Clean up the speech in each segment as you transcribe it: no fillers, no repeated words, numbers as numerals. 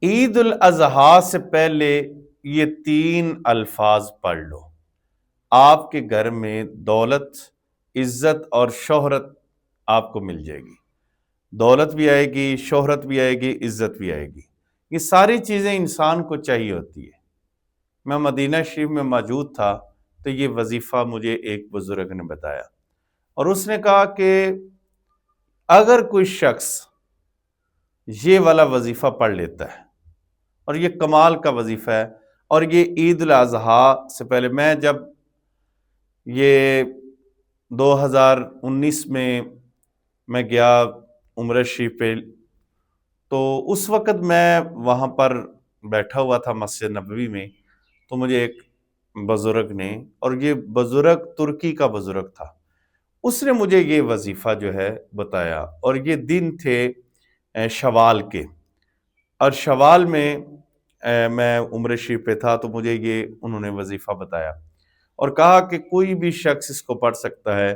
عید الاضحیٰ سے پہلے یہ 3 الفاظ پڑھ لو، آپ کے گھر میں دولت، عزت اور شہرت آپ کو مل جائے گی۔ دولت بھی آئے گی، شہرت بھی آئے گی، عزت بھی آئے گی۔ یہ ساری چیزیں انسان کو چاہیے ہوتی ہے۔ میں مدینہ شریف میں موجود تھا تو یہ وظیفہ مجھے ایک بزرگ نے بتایا، اور اس نے کہا کہ اگر کوئی شخص یہ والا وظیفہ پڑھ لیتا ہے، اور یہ کمال کا وظیفہ ہے، اور یہ عید الاضحیٰ سے پہلے میں جب یہ 2019 میں گیا عمرہ شریف پہ، تو اس وقت میں وہاں پر بیٹھا ہوا تھا مسجد نبوی میں، تو مجھے ایک بزرگ نے، اور یہ بزرگ ترکی کا بزرگ تھا، اس نے مجھے یہ وظیفہ جو ہے بتایا، اور یہ دن تھے شوال کے، اور شوال میں میں عمرہ شریف پہ تھا، تو مجھے یہ انہوں نے وظیفہ بتایا اور کہا کہ کوئی بھی شخص اس کو پڑھ سکتا ہے،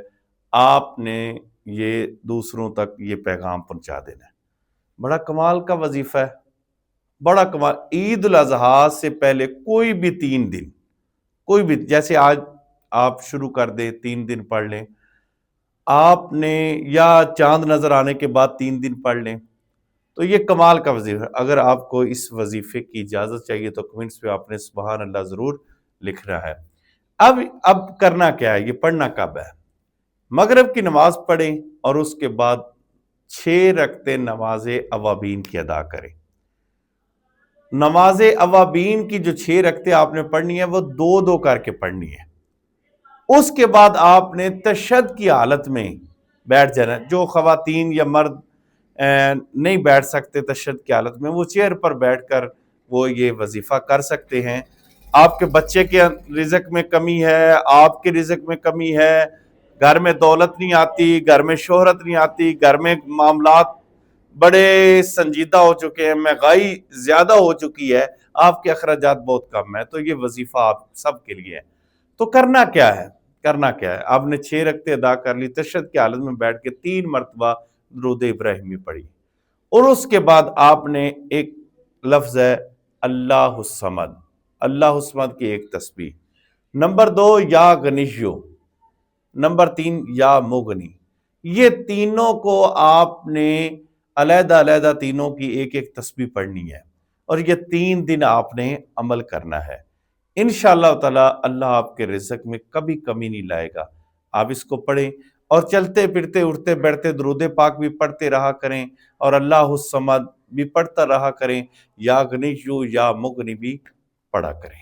آپ نے یہ دوسروں تک یہ پیغام پہنچا دینا ہے۔ بڑا کمال کا وظیفہ ہے، بڑا کمال۔ عید الاضحیٰ سے پہلے کوئی بھی 3 دن، کوئی بھی، جیسے آج آپ شروع کر دیں 3 دن پڑھ لیں آپ نے، یا چاند نظر آنے کے بعد 3 دن پڑھ لیں، تو یہ کمال کا وظیفہ ہے۔ اگر آپ کو اس وظیفے کی اجازت چاہیے تو کمنٹس پہ آپ نے سبحان اللہ ضرور لکھنا ہے۔ اب کرنا کیا ہے، یہ پڑھنا کب ہے؟ مغرب کی نماز پڑھیں اور اس کے بعد 6 رکعتیں نماز اوابین کی ادا کریں۔ نماز اوابین کی جو 6 رکعتیں آپ نے پڑھنی ہے، وہ 2 کر کے پڑھنی ہے۔ اس کے بعد آپ نے تشہد کی حالت میں بیٹھ جانا ہے۔ جو خواتین یا مرد نہیں بیٹھ سکتے تشہد کی حالت میں، وہ چیئر پر بیٹھ کر وہ یہ وظیفہ کر سکتے ہیں۔ آپ کے بچے کے رزق میں کمی ہے، آپ کے رزق میں کمی ہے، گھر میں دولت نہیں آتی، گھر میں شہرت نہیں آتی، گھر میں معاملات بڑے سنجیدہ ہو چکے ہیں، مہنگائی زیادہ ہو چکی ہے، آپ کے اخراجات بہت کم ہیں، تو یہ وظیفہ آپ سب کے لیے ہے۔ تو کرنا کیا ہے؟ آپ نے 6 رکعتیں ادا کر لی، تشہد کی حالت میں بیٹھ کے 3 مرتبہ درود ابراہیمی پڑھی، اور اس کے بعد آپ نے ایک لفظ ہے اللہ الصمد، اللہ الصمد کی ایک تسبیح، نمبر 2 یا غنیو، نمبر 3 یا مغنی۔ یہ تینوں کو آپ نے علیحدہ علیحدہ تینوں کی ایک ایک تسبیح پڑھنی ہے، اور یہ 3 دن آپ نے عمل کرنا ہے۔ انشاءاللہ تعالی اللہ آپ کے رزق میں کبھی کمی نہیں لائے گا۔ آپ اس کو پڑھیں، اور چلتے پھرتے اٹھتے بیٹھتے درود پاک بھی پڑھتے رہا کریں، اور اللہ الصمد بھی پڑھتا رہا کریں، یا غنیو یا مغنی بھی پڑھا کریں۔